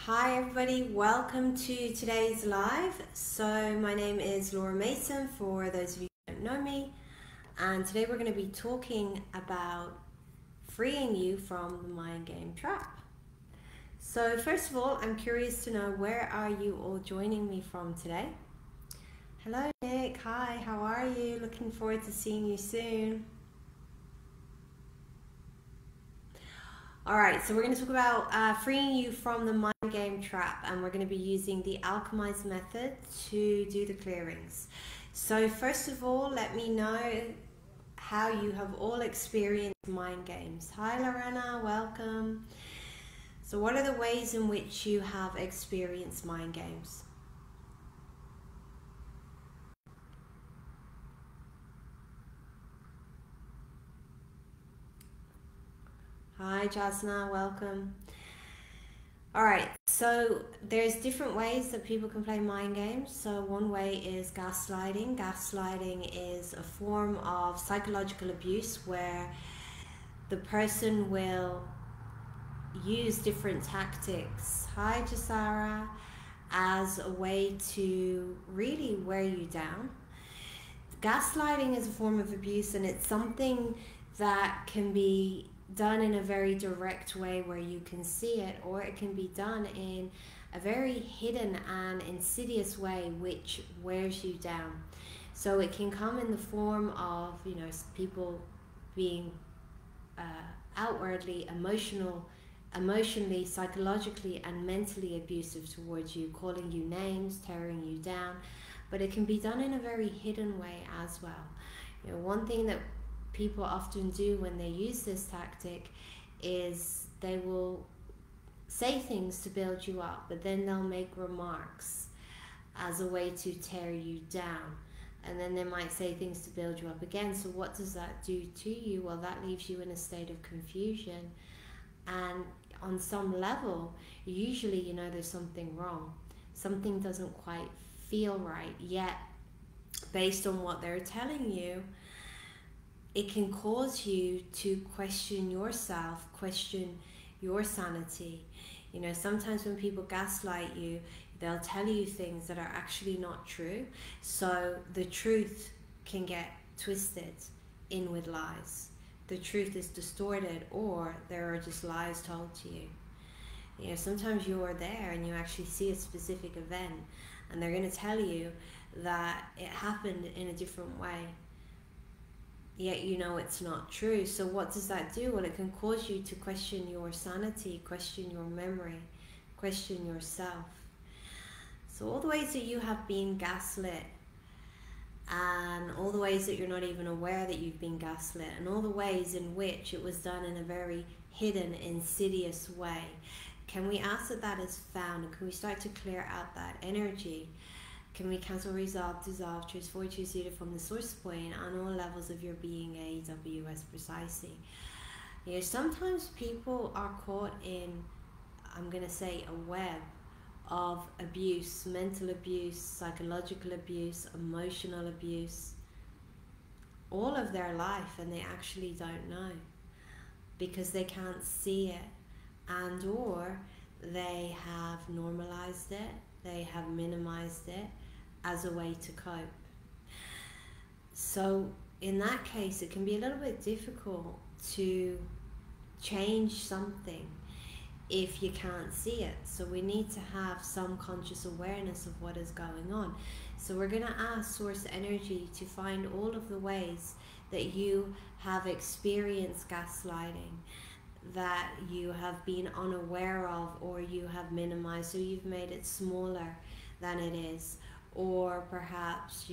Hi everybody, welcome to today's live. So my name is Laura Mason for those of you who don't know me, and today we're going to be talking about freeing you from the mind game trap. So first of all, I'm curious to know, where are you all joining me from today? Hello Nick, hi, how are you? Looking forward to seeing you soon. Alright, so we're going to talk about freeing you from the mind game trap, and we're going to be using the Alchemize method to do the clearings. So first of all, let me know how you have all experienced mind games. Hi Lorena, welcome. So what are the ways in which you have experienced mind games? Hi Jasna, welcome. Alright, so there's different ways that people can play mind games. So one way is gaslighting. Gaslighting is a form of psychological abuse where the person will use different tactics, hi Jasara, as a way to really wear you down. Gaslighting is a form of abuse, and it's something that can be done in a very direct way where you can see it, or it can be done in a very hidden and insidious way which wears you down. So it can come in the form of, people being outwardly emotionally, psychologically and mentally abusive towards you, calling you names, tearing you down. But it can be done in a very hidden way as well. One thing that people often do when they use this tactic is they will say things to build you up, but then they'll make remarks as a way to tear you down, and then they might say things to build you up again. So what does that do to you? Well, that leaves you in a state of confusion, and on some level usually there's something wrong, something doesn't quite feel right yet. Based on what they're telling you, it can cause you to question yourself, question your sanity. Sometimes when people gaslight you, they'll tell you things that are actually not true. So the truth can get twisted in with lies. The truth is distorted, or there are just lies told to you. Sometimes you're there and you actually see a specific event, and they're going to tell you that it happened in a different way, yet it's not true. So what does that do? Well, it can cause you to question your sanity, question your memory, question yourself. So all the ways that you have been gaslit, and all the ways that you're not even aware that you've been gaslit, and all the ways in which it was done in a very hidden, insidious way, can we ask that that is found? Can we start to clear out that energy? Can we cancel, resolve, dissolve, transform, choose from the source point on all levels of your being, AWS precisely? Sometimes people are caught in, I'm going to say, a web of abuse, mental abuse, psychological abuse, emotional abuse, all of their life, and they actually don't know because they can't see it, and or they have normalized it, they have minimized it as a way to cope. So in that case, it can be a little bit difficult to change something if you can't see it. So we need to have some conscious awareness of what is going on. So we're going to ask source energy to find all of the ways that you have experienced gaslighting, that you have been unaware of, or you have minimized, so you've made it smaller than it is, or perhaps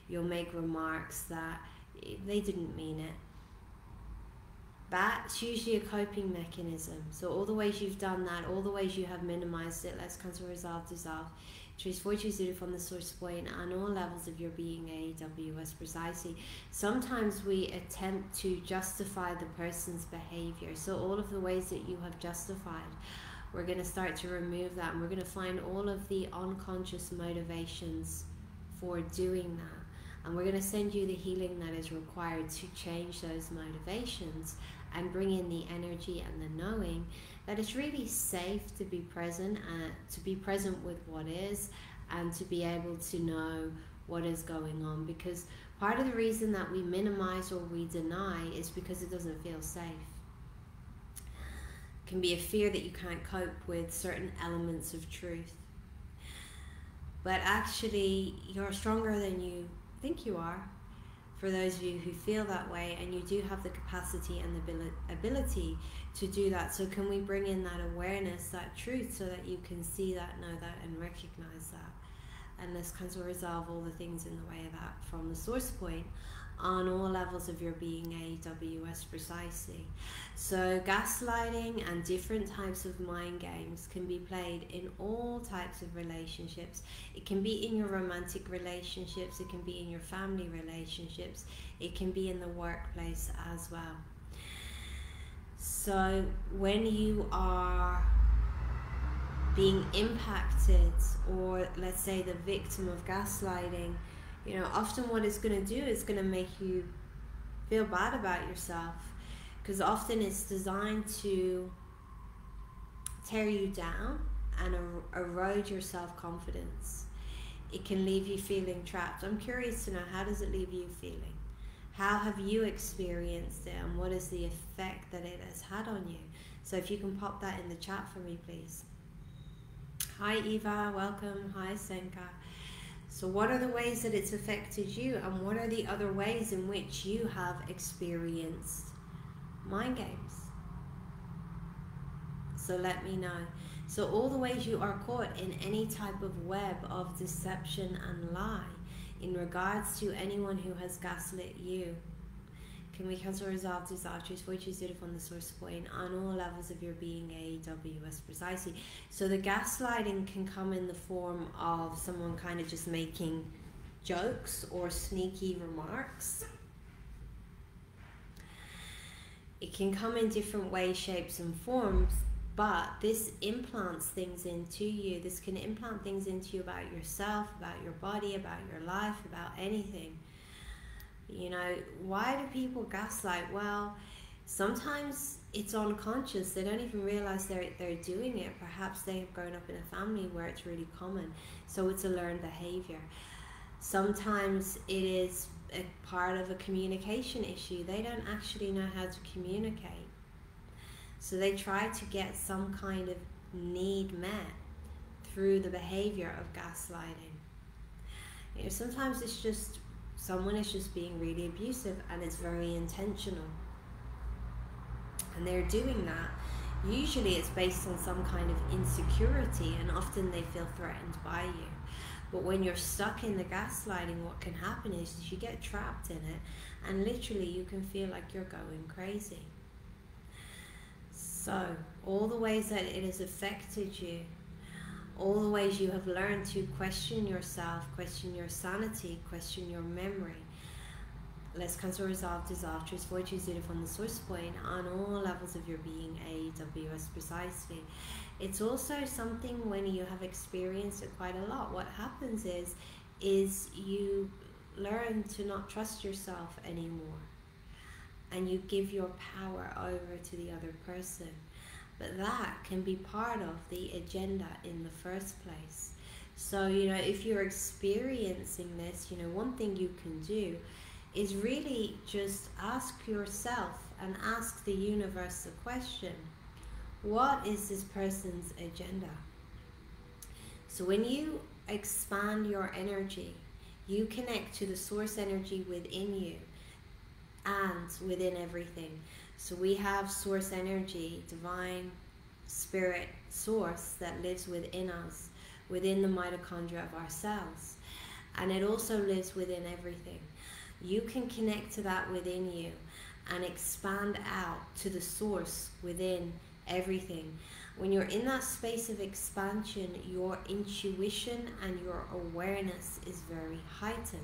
you'll make remarks that they didn't mean it. That's usually a coping mechanism. So all the ways you've done that, all the ways you have minimized it, let's cancel, resolve, dissolve, choose from the source point on all levels of your being, AWS precisely. Sometimes we attempt to justify the person's behavior. So all of the ways that you have justified, we're going to start to remove that, and we're going to find all of the unconscious motivations for doing that. And we're going to send you the healing that is required to change those motivations and bring in the energy and the knowing that it's really safe to be present, and to be present with what is, and to be able to know what is going on. Because part of the reason that we minimize or we deny is because it doesn't feel safe. It can be a fear that you can't cope with certain elements of truth. But actually, you're stronger than you think you are, for those of you who feel that way, and you do have the capacity and the ability to do that. So can we bring in that awareness, that truth, so that you can see that, know that, and recognize that? And let's kind of resolve all the things in the way of that from the source point on all levels of your being, AWS precisely. So gaslighting and different types of mind games can be played in all types of relationships. It can be in your romantic relationships, it can be in your family relationships, it can be in the workplace as well. So when you are being impacted, or let's say the victim of gaslighting, you know, often what it's going to do is going to make you feel bad about yourself, because often it's designed to tear you down and erode your self-confidence. It can leave you feeling trapped. I'm curious to know, how does it leave you feeling? How have you experienced it, and what is the effect that it has had on you? So if you can pop that in the chat for me, please. Hi Eva, welcome. Hi Senka. So what are the ways that it's affected you, and what are the other ways in which you have experienced mind games? So let me know. So all the ways you are caught in any type of web of deception and lie in regards to anyone who has gaslit you. Can we cancel, resolve, dissolve, truth, void, choose, from the source point on all levels of your being, AWS precisely. So the gaslighting can come in the form of someone kind of just making jokes or sneaky remarks. It can come in different ways, shapes and forms, but this implants things into you. This can implant things into you about yourself, about your body, about your life, about anything. You know, why do people gaslight? Well, sometimes it's unconscious. They don't even realize they're doing it. Perhaps they have grown up in a family where it's really common, so it's a learned behavior. Sometimes it is a part of a communication issue. They don't actually know how to communicate, so they try to get some kind of need met through the behavior of gaslighting. You know, sometimes it's just someone is just being really abusive, and it's very intentional, and they're doing that. Usually it's based on some kind of insecurity, and often they feel threatened by you. But when you're stuck in the gaslighting, what can happen is you get trapped in it, and literally you can feel like you're going crazy. So all the ways that it has affected you, all the ways you have learned to question yourself, question your sanity, question your memory. Let's cancel, resolve, dissolve, truth, void, choose, from the source point on all levels of your being, AWS precisely. It's also something when you have experienced it quite a lot. What happens is you learn to not trust yourself anymore, and you give your power over to the other person. But that can be part of the agenda in the first place. So, you know, if you're experiencing this, you know, one thing you can do is really just ask yourself and ask the universe the question, what is this person's agenda? So when you expand your energy, you connect to the source energy within you and within everything. So we have source energy, divine spirit source that lives within us, within the mitochondria of our cells, and it also lives within everything. You can connect to that within you and expand out to the source within everything. When you're in that space of expansion, your intuition and your awareness is very heightened.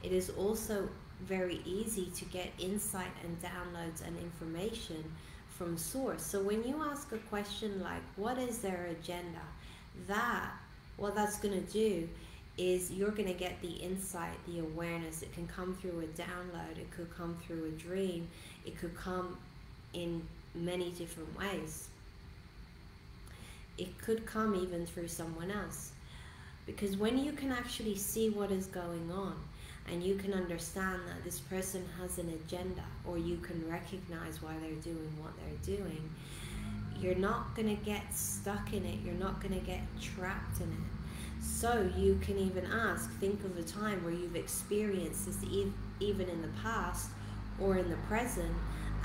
It is also very easy to get insight and downloads and information from source. So when you ask a question like, what is their agenda? What that's going to do is you're going to get the insight, the awareness. It can come through a download, it could come through a dream, it could come in many different ways. it could come even through someone else. Because when you can actually see what is going on, and you can understand that this person has an agenda, or you can recognize why they're doing what they're doing, you're not going to get stuck in it. You're not going to get trapped in it. So you can even ask, think of a time where you've experienced this even in the past or in the present,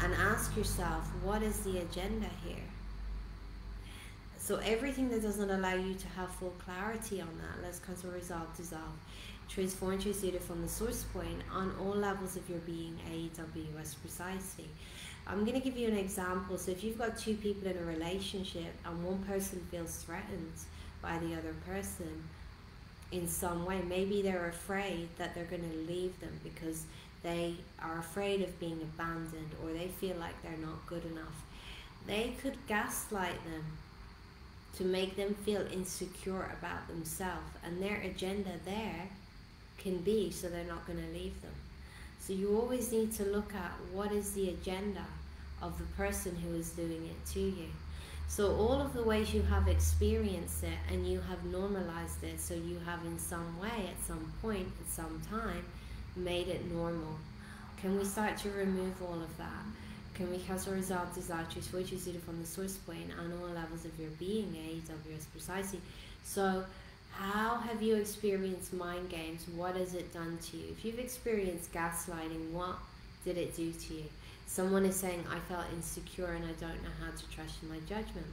and ask yourself, what is the agenda here? So everything that doesn't allow you to have full clarity on that, let's cancel, resolve, dissolve, transform, transcend from the source point on all levels of your being, AWS precisely. I'm going to give you an example. So if you've got two people in a relationship and one person feels threatened by the other person in some way, maybe they're afraid that they're going to leave them because they are afraid of being abandoned, or they feel like they're not good enough. They could gaslight them to make them feel insecure about themselves, and their agenda there can be so they're not going to leave them. So you always need to look at what is the agenda of the person who is doing it to you. So all of the ways you have experienced it and you have normalized it, so you have in some way, at some point, at some time, made it normal. Can we start to remove all of that? Can we cancel, resolve, dissolve, choose, which is it from the source point on all levels of your being, AWS precisely. So how have you experienced mind games? What has it done to you? If you've experienced gaslighting, what did it do to you? Someone is saying, I felt insecure and I don't know how to trust in my judgment.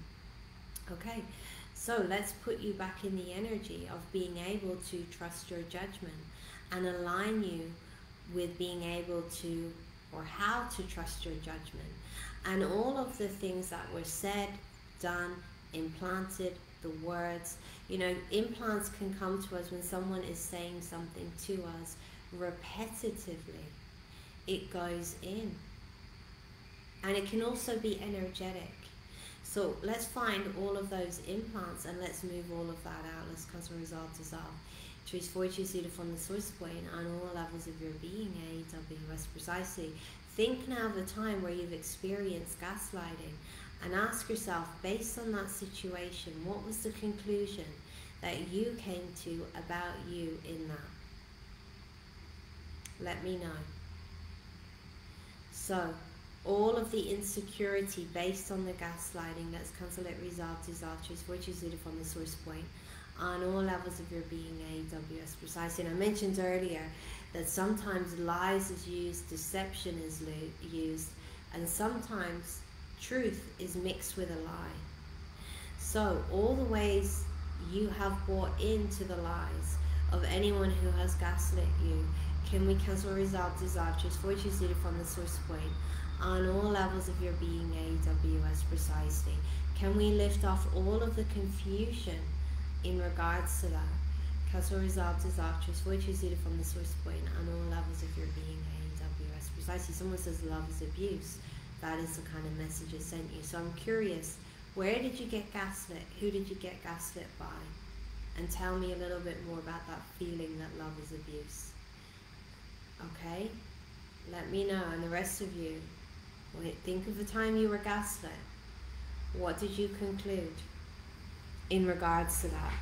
Okay, so let's put you back in the energy of being able to trust your judgment and align you with being able to, or how to trust your judgment. And all of the things that were said, done, implanted, the words, you know, implants can come to us when someone is saying something to us repetitively. It goes in. And it can also be energetic. So let's find all of those implants and let's move all of that out. Let's cancel, resolve, dissolve. Choose for, choose either from the source point on all levels of your being, AWS precisely. Think now of a time where you've experienced gaslighting and ask yourself, based on that situation, what was the conclusion that you came to about you in that? Let me know. So, all of the insecurity based on the gaslighting, let's cancel it, resolve, dissolve, choose for, choose either from the source point on all levels of your being, AWS precisely. And I mentioned earlier that sometimes lies is used, deception is used, and sometimes truth is mixed with a lie. So all the ways you have bought into the lies of anyone who has gaslit you, can we cancel, resolve, dissolve, choose for, choose either from the source point on all levels of your being, AWS precisely. Can we lift off all of the confusion in regards to that? Cancel, resolve, dissolve, choose for, choose either from the source point on all levels of your being, AWS precisely. Someone says love is abuse. That is the kind of message it sent you. So I'm curious, where did you get gaslit? Who did you get gaslit by? And tell me a little bit more about that feeling that love is abuse. Okay? Let me know. And the rest of you, think of the time you were gaslit. What did you conclude in regards to that?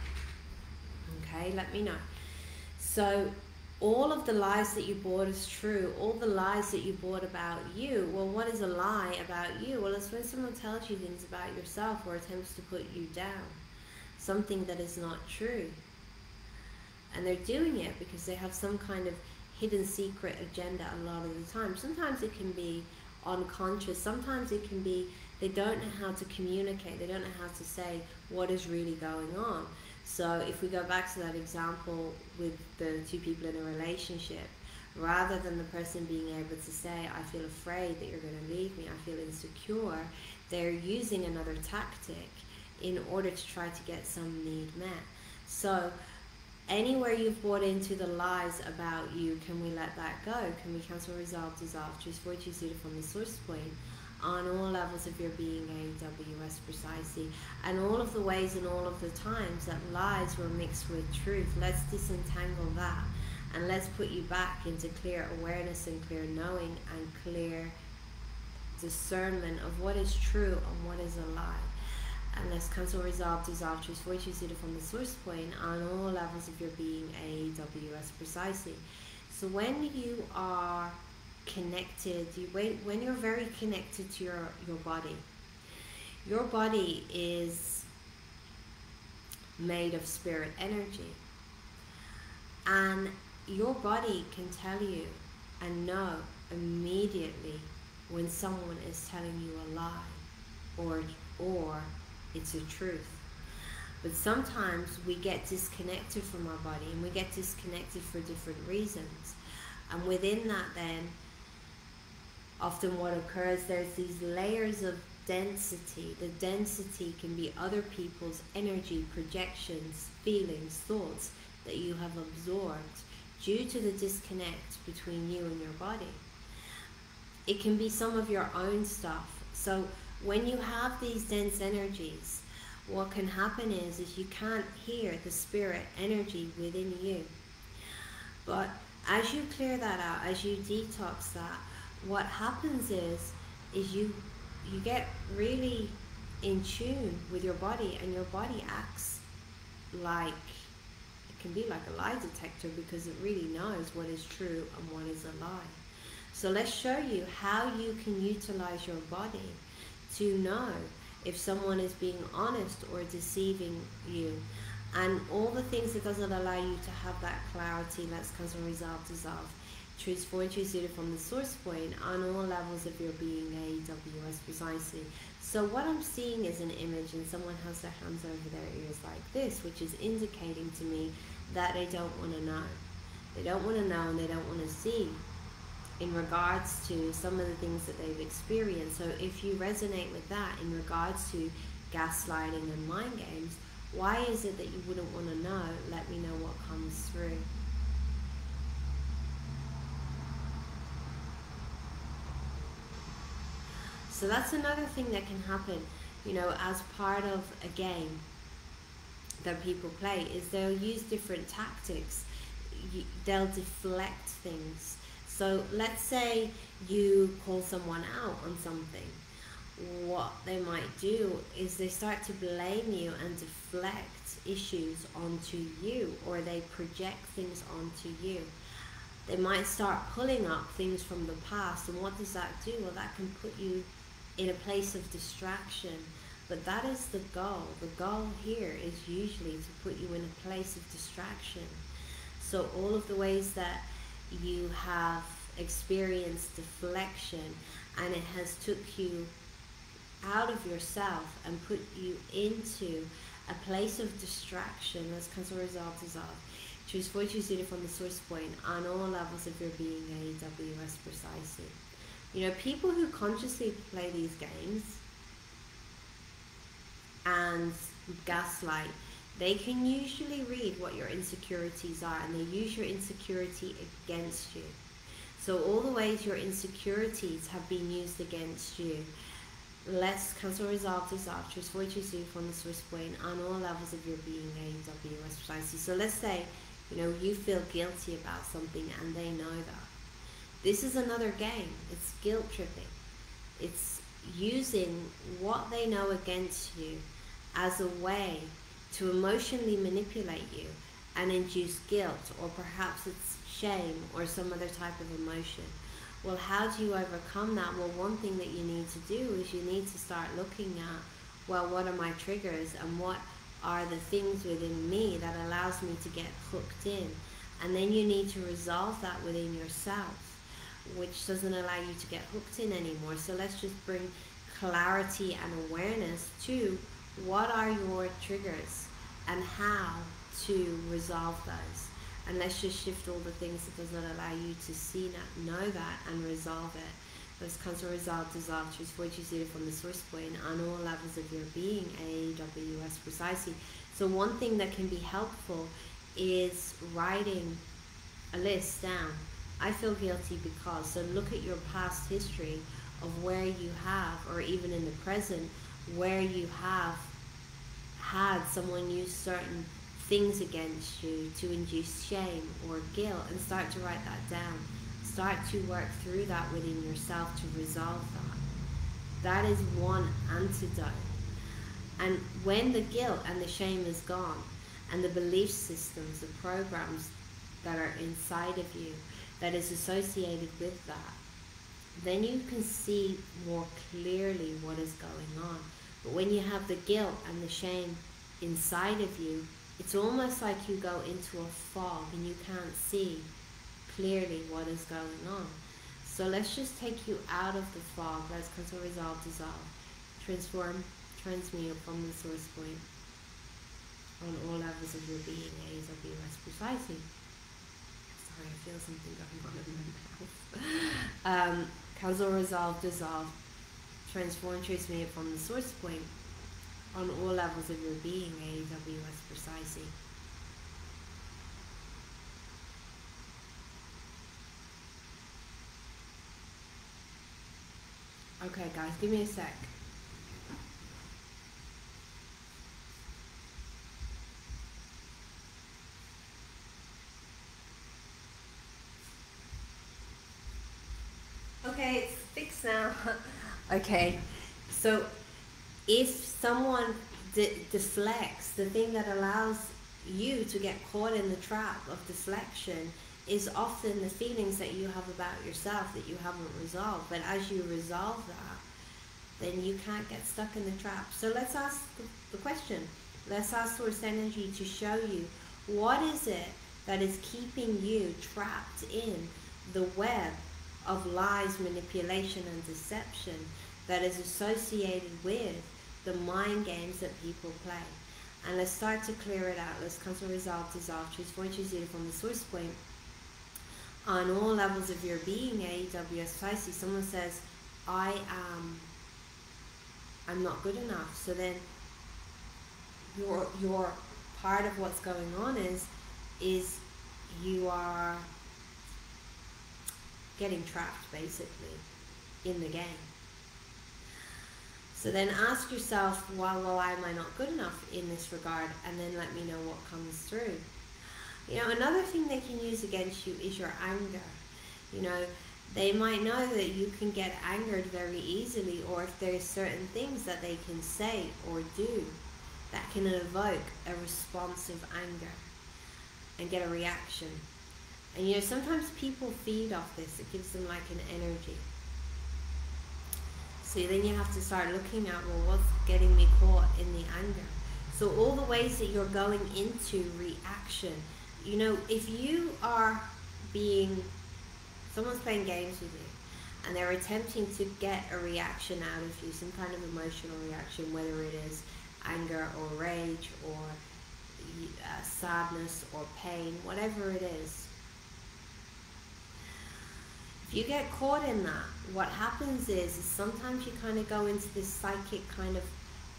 Okay, let me know. So all of the lies that you bought is true. All the lies that you bought about you. Well, what is a lie about you? Well, it's when someone tells you things about yourself or attempts to put you down. Something that is not true. And they're doing it because they have some kind of hidden secret agenda a lot of the time. Sometimes it can be unconscious. Sometimes it can be they don't know how to communicate. They don't know how to say what is really going on. So if we go back to that example with the two people in a relationship, rather than the person being able to say, I feel afraid that you're going to leave me, I feel insecure, they're using another tactic in order to try to get some need met. So anywhere you've bought into the lies about you, can we let that go? Can we cancel, resolve, dissolve, choose for, choose either from the source point on all levels of your being, AWS precisely, and all of the ways and all of the times that lies were mixed with truth. Let's disentangle that and let's put you back into clear awareness and clear knowing and clear discernment of what is true and what is a lie. and let's cancel, resolve, dissolve, choose fortune seated from the source point on all levels of your being, AWS precisely. So when you are connected, when you're very connected to your body is made of spirit energy, and your body can tell you and know immediately when someone is telling you a lie or it's a truth. But sometimes we get disconnected from our body, and we get disconnected for different reasons. And within that, then often what occurs, there's these layers of density. The density can be other people's energy, projections, feelings, thoughts that you have absorbed due to the disconnect between you and your body. It can be some of your own stuff. So when you have these dense energies, what can happen is you can't hear the spirit energy within you. But as you clear that out, as you detox that, what happens is you get really in tune with your body, and your body acts like, it can be like a lie detector, because it really knows what is true and what is a lie. So let's show you how you can utilize your body to know if someone is being honest or deceiving you, and all the things that doesn't allow you to have that clarity. Let's cancel, resolve, dissolve, choose fortune seated from the source point on all levels of your being, AWS precisely. So what I'm seeing is an image, and someone has their hands over their ears like this, which is indicating to me that they don't want to know. They don't want to know, and they don't want to see in regards to some of the things that they've experienced. So if you resonate with that in regards to gaslighting and mind games, why is it that you wouldn't want to know? Let me know what comes through. So that's another thing that can happen, you know, as part of a game that people play, is they'll use different tactics. They'll deflect things. So let's say you call someone out on something. What they might do is they start to blame you and deflect issues onto you, or they project things onto you. They might start pulling up things from the past, and what does that do? Well, that can put you in a place of distraction, but that is the goal. The goal here is usually to put you in a place of distraction. So all of the ways that you have experienced deflection, and it has took you out of yourself and put you into a place of distraction. Let's cancel, resolve, dissolve, choose fortune seated from the source point on all levels of your being, AWS precisely. You know, people who consciously play these games and gaslight, they can usually read what your insecurities are, and they use your insecurity against you. So all the ways your insecurities have been used against you, let's cancel, resolve, dissolve, choose fortune seated from the source point on all levels of your being, AWS precisely. So let's say, you know, you feel guilty about something and they know that. This is another game. It's guilt tripping. It's using what they know against you as a way to emotionally manipulate you and induce guilt, or perhaps it's shame or some other type of emotion. Well, how do you overcome that? Well, one thing that you need to do is you need to start looking at, well, what are my triggers, and what are the things within me that allows me to get hooked in? And then you need to resolve that within yourself, which doesn't allow you to get hooked in anymore. So let's just bring clarity and awareness to what are your triggers and how to resolve those. And let's just shift all the things that does not allow you to see that, know that, and resolve it. Let's cancel, resolve, dissolve, choose fortune seated from the source point on all levels of your being, AWS precisely. So one thing that can be helpful is writing a list down. I feel guilty because, so look at your past history of where you have, or even in the present, where you have had someone use certain things against you to induce shame or guilt, and start to write that down. Start to work through that within yourself to resolve that. That is one antidote. And when the guilt and the shame is gone, and the belief systems, the programs that are inside of you that is associated with that, then you can see more clearly what is going on. But when you have the guilt and the shame inside of you, it's almost like you go into a fog and you can't see clearly what is going on. So let's just take you out of the fog. Let's cancel, resolve, dissolve, transform, transmute from the source point on all levels of your being, AWS precisely. Sorry, I feel something going on in my mouth. Cancel, resolve, dissolve, transform, transmute from the source point on all levels of your being, AWS precisely. Okay guys, give me a sec. Okay, it's fixed now. Okay, so if someone deflects, the thing that allows you to get caught in the trap of deflection is often the feelings that you have about yourself that you haven't resolved. But as you resolve that, then you can't get stuck in the trap. So let's ask the question. Let's ask Source Energy to show you, what is it that is keeping you trapped in the web of lies, manipulation, and deception that is associated with the mind games that people play? And let's start to clear it out. Let's cancel, resolve, dissolve, transform, choose it from the source point on all levels of your being, AWS Pisces. Someone says, I'm not good enough. So then your part of what's going on is you are getting trapped basically in the game. So then ask yourself, why am I not good enough in this regard? And then let me know what comes through. You know, another thing they can use against you is your anger. You know, they might know that you can get angered very easily, or if there's certain things that they can say or do that can evoke a response of anger and get a reaction. And you know, sometimes people feed off this. It gives them like an energy. So then you have to start looking at, well, what's getting me caught in the anger? So all the ways that you're going into reaction. You know, if you are someone's playing games with you and they're attempting to get a reaction out of you, some kind of emotional reaction, whether it is anger or rage or sadness or pain, whatever it is. If you get caught in that, what happens is sometimes you kind of go into this psychic kind of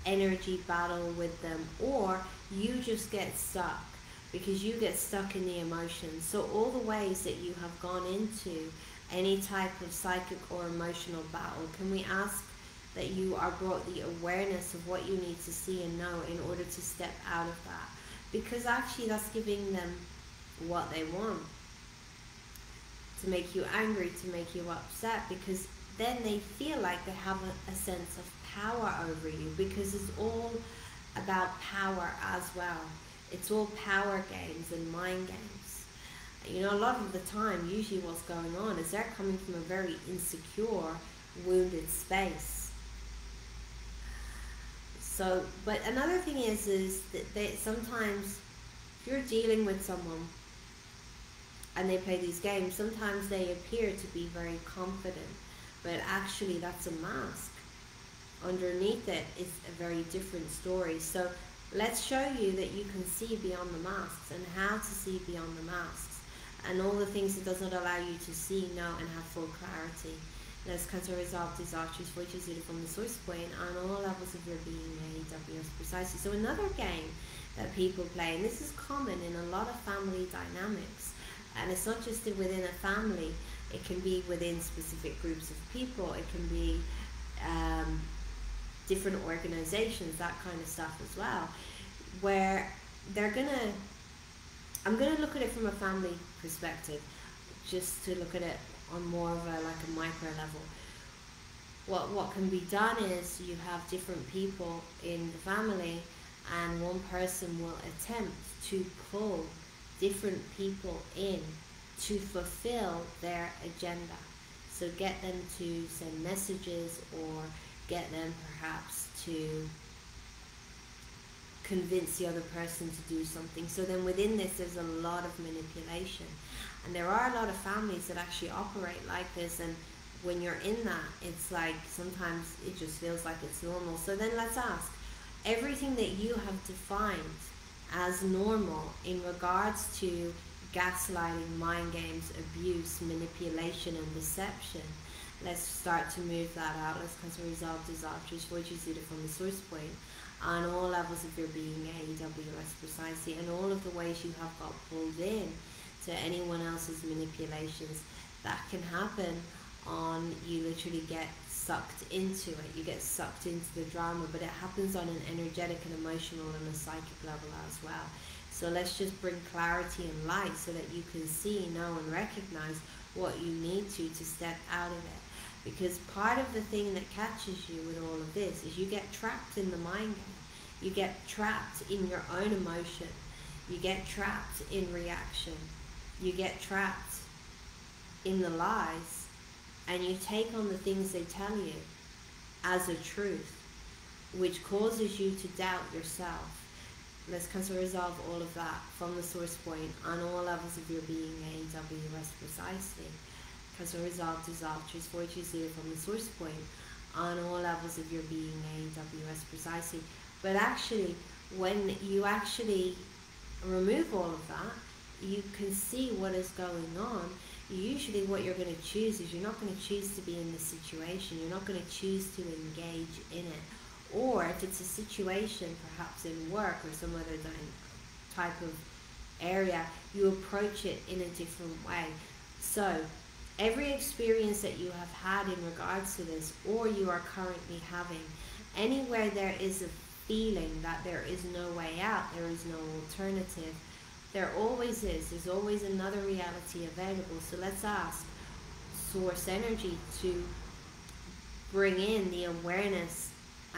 energy battle with them, or you just get stuck because you get stuck in the emotions. So all the ways that you have gone into any type of psychic or emotional battle, can we ask that you are brought the awareness of what you need to see and know in order to step out of that? Because actually that's giving them what they want. To make you angry, to make you upset, because then they feel like they have a sense of power over you, because it's all about power as well. It's all power games and mind games. You know, a lot of the time, usually what's going on is they're coming from a very insecure, wounded space. So, but another thing is that they sometimes, if you're dealing with someone and they play these games, sometimes they appear to be very confident, but actually that's a mask. Underneath it is a very different story. So let's show you that you can see beyond the masks, and how to see beyond the masks, and all the things it doesn't allow you to see, know, and have full clarity. Let's cancel, resolve, dissolve, choose, choose it from the source point on all levels of your being, AWS precisely. So another game that people play, and this is common in a lot of family dynamics, and it's not just within a family, it can be within specific groups of people, it can be different organizations, that kind of stuff as well, where I'm gonna look at it from a family perspective, just to look at it on more of a micro level. what can be done is you have different people in the family, and one person will attempt to pull different people in to fulfill their agenda. So get them to send messages, or get them perhaps to convince the other person to do something. So then within this there's a lot of manipulation, and there are a lot of families that actually operate like this, and when you're in that, it's like sometimes it just feels like it's normal. So then let's ask, everything that you have defined as normal in regards to gaslighting, mind games, abuse, manipulation and deception, let's start to move that out. Let's cancel, resolve, dissolve, transform, choose it from the source point on all levels of your being, AWS precisely, and all of the ways you have got pulled in to anyone else's manipulations. That can happen on, you literally get sucked into it, you get sucked into the drama, but it happens on an energetic and emotional and a psychic level as well. So let's just bring clarity and light so that you can see, know and recognize what you need to step out of it. Because part of the thing that catches you with all of this is you get trapped in the mind game. You get trapped in your own emotion. You get trapped in reaction. You get trapped in the lies, and you take on the things they tell you as a truth, which causes you to doubt yourself. Let's cancel, resolve all of that from the source point on all levels of your being, AWS precisely. Cancel, resolve, dissolve, choose 420 from the source point on all levels of your being, AWS precisely. But actually, when you actually remove all of that, you can see what is going on. Usually what you're going to choose is, you're not going to choose to be in this situation. You're not going to choose to engage in it. Or if it's a situation, perhaps in work or some other type of area, you approach it in a different way. So every experience that you have had in regards to this, or you are currently having, anywhere there is a feeling that there is no way out, there is no alternative, there always is. There's always another reality available. So let's ask source energy to bring in the awareness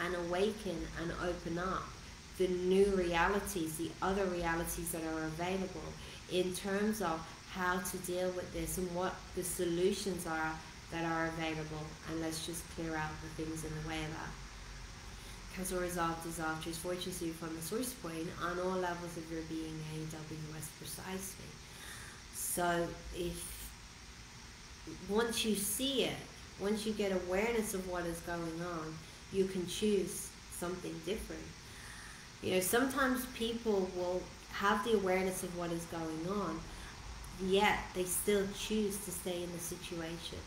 and awaken and open up the new realities, the other realities that are available in terms of how to deal with this and what the solutions are that are available. And let's just clear out the things in the way of that. Cancel, resolve, dissolve, choose fortune from the source point on all levels of your being, AWS precisely. So if once you see it, once you get awareness of what is going on, you can choose something different. You know, sometimes people will have the awareness of what is going on, yet they still choose to stay in the situation.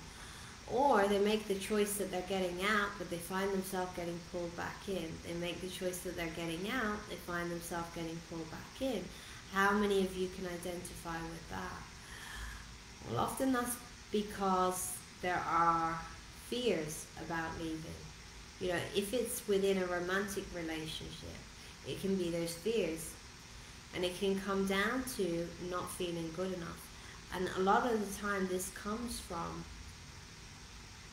Or they make the choice that they're getting out, but they find themselves getting pulled back in. They make the choice that they're getting out, they find themselves getting pulled back in. How many of you can identify with that? Well, often that's because there are fears about leaving. You know, if it's within a romantic relationship, it can be those fears. And it can come down to not feeling good enough. And a lot of the time this comes from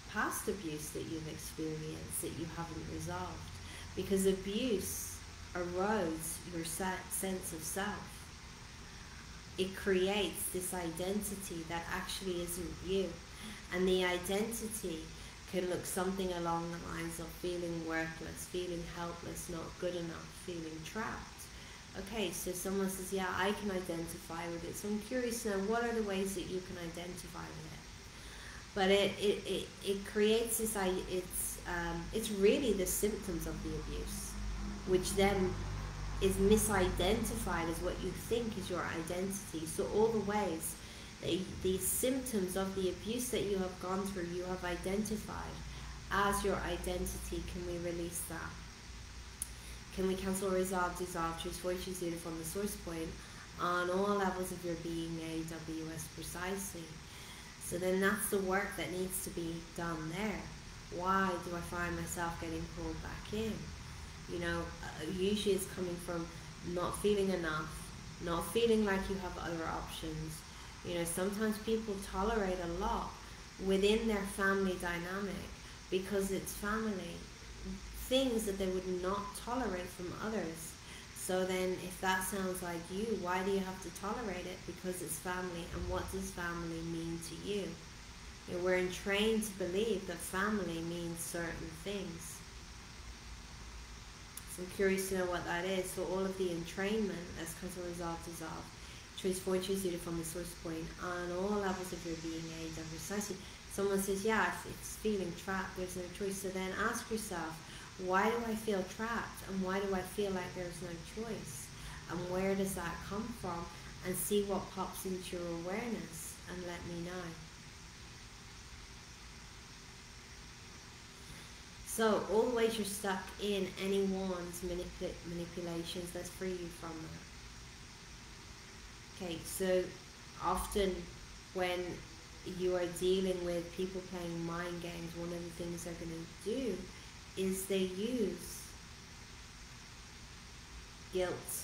past abuse that you've experienced that you haven't resolved. Because abuse erodes your sense of self. It creates this identity that actually isn't you. And the identity can look something along the lines of feeling worthless, feeling helpless, not good enough, feeling trapped. Okay, so someone says, yeah, I can identify with it. So I'm curious to know, what are the ways that you can identify with it? But it creates this, it's really the symptoms of the abuse, which then is misidentified as what you think is your identity. So all the ways, the symptoms of the abuse that you have gone through, you have identified as your identity. Can we release that? Can we cancel, resolve, dissolve, choose fortune zero from the source point on all levels of your being, AWS precisely? So then that's the work that needs to be done there. Why do I find myself getting pulled back in? You know, usually it's coming from not feeling enough, not feeling like you have other options. You know, sometimes people tolerate a lot within their family dynamic because it's family. Things that they would not tolerate from others. So then if that sounds like you, why do you have to tolerate it? Because it's family. And what does family mean to you? You know, we're entrained to believe that family means certain things. So I'm curious to know what that is. So all of the entrainment that's caused a resolve, dissolve. Choose for, choose you from the source point on all levels of your being, age, and precisely. Someone says, yeah, it's feeling trapped, there's no choice. So then ask yourself, why do I feel trapped? And why do I feel like there's no choice? And where does that come from? And see what pops into your awareness and let me know. So all the ways you're stuck in anyone's manipulations, let's free you from that. Okay, so often when you are dealing with people playing mind games, one of the things they're going to do is they use guilt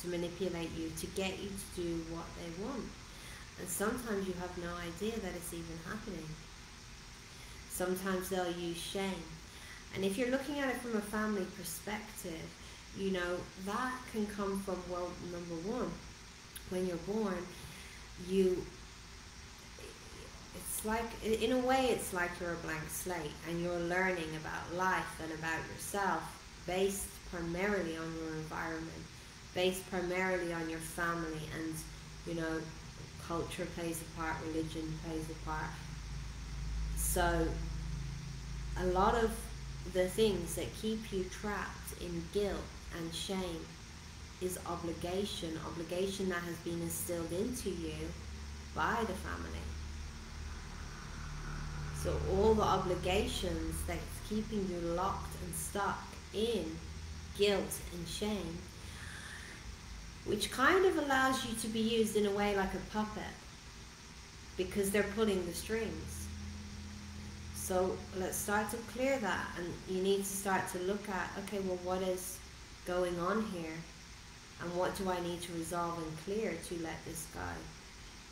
to manipulate you, to get you to do what they want. And sometimes you have no idea that it's even happening. Sometimes they'll use shame. And if you're looking at it from a family perspective, you know, that can come from, well, number one, when you're born, it's like, in a way, it's like you're a blank slate and you're learning about life and about yourself based primarily on your environment, based primarily on your family, and, you know, culture plays a part, religion plays a part. So a lot of the things that keep you trapped in guilt and shame is obligation that has been instilled into you by the family. So all the obligations that's keeping you locked and stuck in guilt and shame, which kind of allows you to be used in a way like a puppet, because they're pulling the strings. So let's start to clear that, and you need to start to look at, okay, well, what is going on here? And what do I need to resolve and clear to let this go?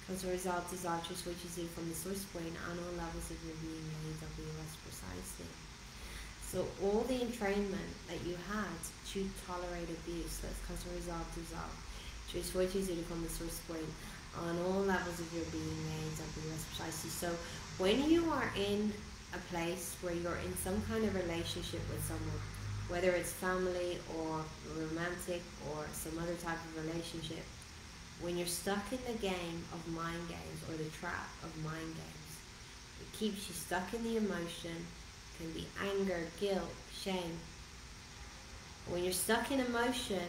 Because the result is arches, which is you from the source point on all levels of your being, AWS precisely. So all the entrainment that you had to tolerate abuse, that's because the result dissolve. Choose which is you from the source point on all levels of your being, AWS precisely. So when you are in a place where you're in some kind of relationship with someone, whether it's family or romantic or some other type of relationship, when you're stuck in the game of mind games, or the trap of mind games, it keeps you stuck in the emotion. It can be anger, guilt, shame. When you're stuck in emotion,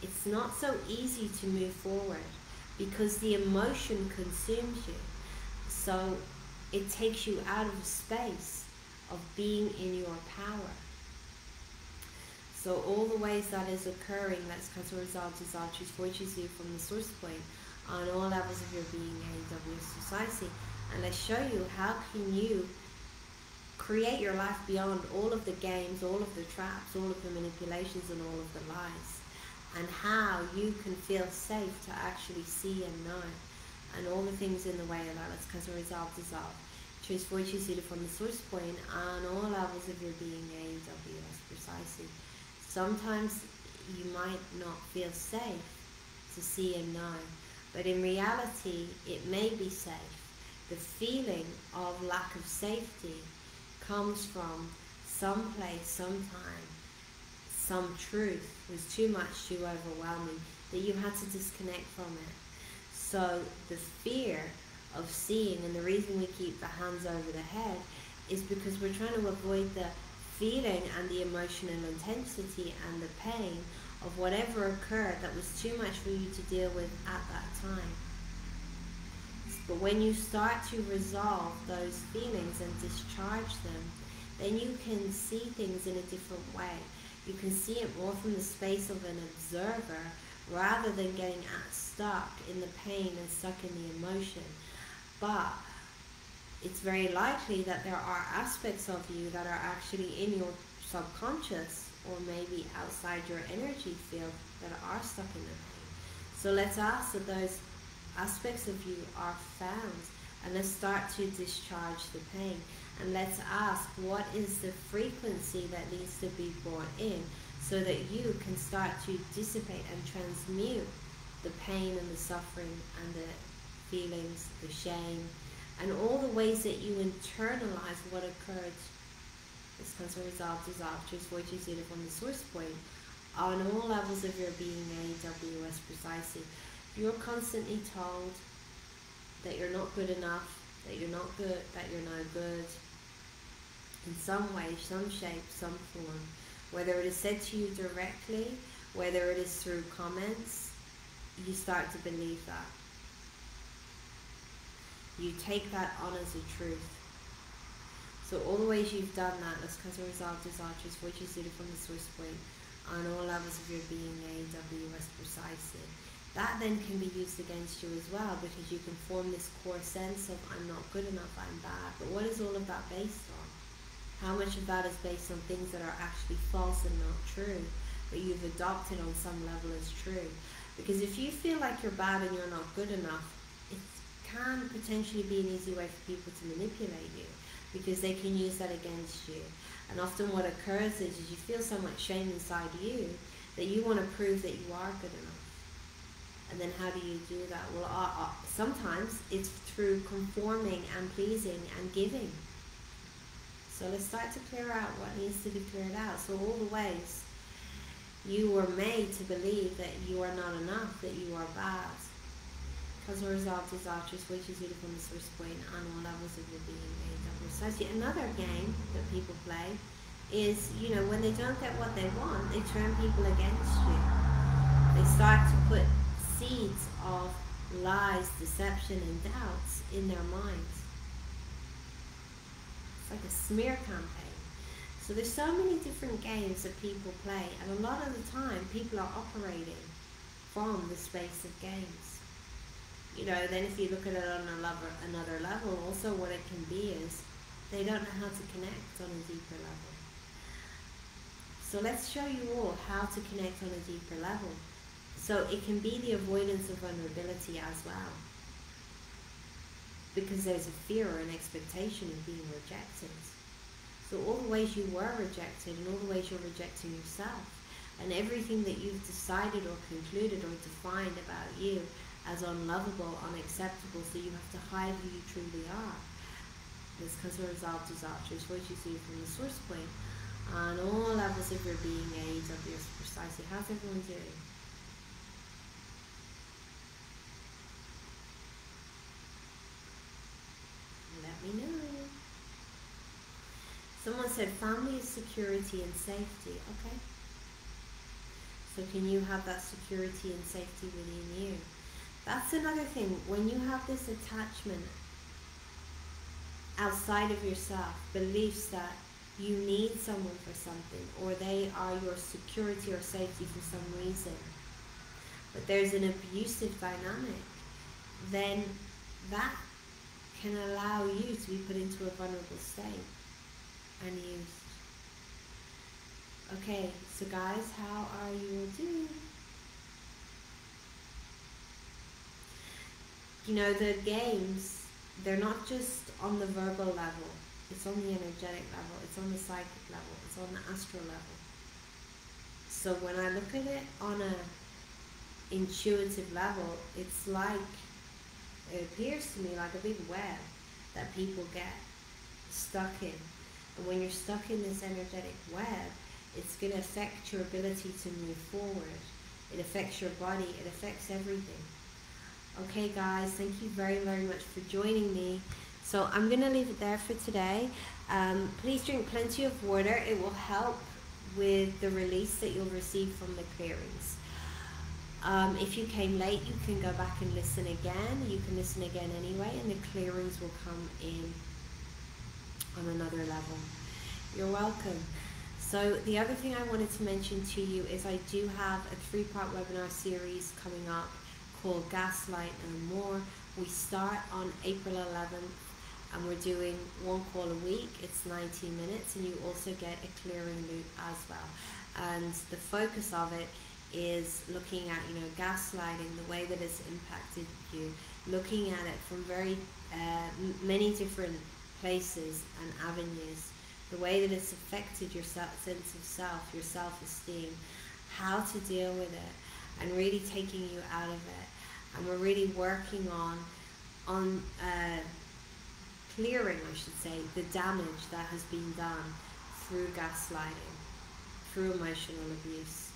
it's not so easy to move forward because the emotion consumes you. So it takes you out of the space of being in your power. So all the ways that is occurring, let's cut a result is our choose for choose you from the source point on all levels of your being, AWS society. And let's show you how can you create your life beyond all of the games, all of the traps, all of the manipulations, and all of the lies. And how you can feel safe to actually see and know. And all the things in the way of that, let's cut a result dissolve. Choose for choose you from the source point on all levels of your being, AWS precisely. Sometimes you might not feel safe to see and know, but in reality it may be safe. The feeling of lack of safety comes from some place, sometime, some truth was too much, too overwhelming, that you had to disconnect from it. So the fear of seeing, and the reason we keep the hands over the head, is because we're trying to avoid the feeling and the emotional intensity and the pain of whatever occurred that was too much for you to deal with at that time. But when you start to resolve those feelings and discharge them, then you can see things in a different way. You can see it more from the space of an observer rather than getting stuck in the pain and stuck in the emotion. But it's very likely that there are aspects of you that are actually in your subconscious or maybe outside your energy field that are stuck in the pain. So let's ask that those aspects of you are found, and let's start to discharge the pain. And let's ask, what is the frequency that needs to be brought in so that you can start to dissipate and transmute the pain and the suffering and the feelings, the shame, and all the ways that you internalize what occurred. This comes as a result, disasters, what you see from the source point on all levels of your being, AWS precisely. If you're constantly told that you're not good enough, that you're not good, that you're no good, in some way, some shape, some form, whether it is said to you directly, whether it is through comments, you start to believe that. You take that on as a truth. So all the ways you've done that, as cause a result, disasters, what you see from the source point, on all levels of your being, AWS precisely. That then can be used against you as well, because you can form this core sense of I'm not good enough, I'm bad. But what is all of that based on? How much of that is based on things that are actually false and not true, but you've adopted on some level as true? Because if you feel like you're bad and you're not good enough, it can potentially be an easy way for people to manipulate you, because they can use that against you. And often what occurs is you feel so much shame inside you that you want to prove that you are good enough. And then how do you do that? Well, sometimes it's through conforming and pleasing and giving. So let's start to clear out what needs to be cleared out. So all the ways you were made to believe that you are not enough, that you are bad. Because the result is arches, which is either from the source point on all levels of your being, precisely. Another game that people play is, you know, when they don't get what they want, they turn people against you. They start to put seeds of lies, deception, and doubts in their minds. It's like a smear campaign. So there's so many different games that people play, and a lot of the time people are operating from the space of games. You know, then if you look at it on another level, also what it can be is they don't know how to connect on a deeper level. So let's show you all how to connect on a deeper level. So it can be the avoidance of vulnerability as well, because there's a fear or an expectation of being rejected. So all the ways you were rejected and all the ways you're rejecting yourself, and everything that you've decided or concluded or defined about you as unlovable, unacceptable, so you have to hide who you truly are. This because the result is arches, what you see from the source point on all levels of your being, AWS precisely. How's everyone doing? Let me know. Someone said family is security and safety. Okay. So can you have that security and safety within you? That's another thing. When you have this attachment outside of yourself, beliefs that you need someone for something, or they are your security or safety for some reason, but there's an abusive dynamic, then that can allow you to be put into a vulnerable state and used. Okay, so guys, how are you doing? You know, the games, they're not just on the verbal level, it's on the energetic level, it's on the psychic level, it's on the astral level. So when I look at it on a intuitive level, it's like, it appears to me like a big web that people get stuck in. And when you're stuck in this energetic web, it's going to affect your ability to move forward. It affects your body, it affects everything. Okay guys, thank you very, very much for joining me. So I'm going to leave it there for today. Please drink plenty of water. It will help with the release that you'll receive from the clearings. If you came late, you can go back and listen again. You can listen again anyway, and the clearings will come in on another level. You're welcome. So the other thing I wanted to mention to you is I do have a 3-part webinar series coming up called Gaslight No More. We start on April 11th, and we're doing 1 call a week. It's 90 minutes, and you also get a clearing loop as well. And the focus of it is looking at, you know, gaslighting, the way that it's impacted you, looking at it from very many different places and avenues, the way that it's affected your sense of self, your self-esteem, how to deal with it, and really taking you out of it. And we're really working on clearing, I should say, the damage that has been done through gaslighting, through emotional abuse,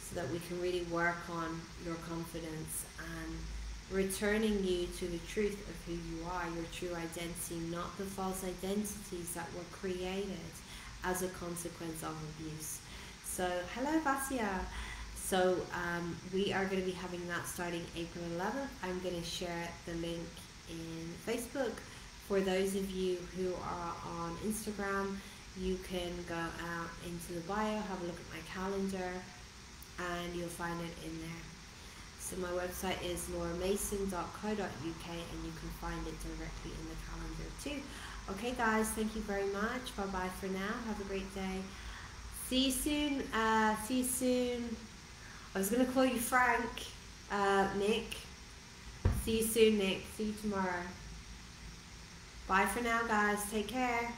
so that we can really work on your confidence and returning you to the truth of who you are, your true identity, not the false identities that were created as a consequence of abuse. So, hello Vasya. So we are going to be having that starting April 11th. I'm going to share the link in Facebook. For those of you who are on Instagram, you can go out into the bio, have a look at my calendar, and you'll find it in there. So my website is lauramason.co.uk, and you can find it directly in the calendar too. Okay guys, thank you very much. Bye bye for now. Have a great day. See you soon. See you soon. I was going to call you Frank, Nick. See you soon, Nick. See you tomorrow. Bye for now, guys. Take care.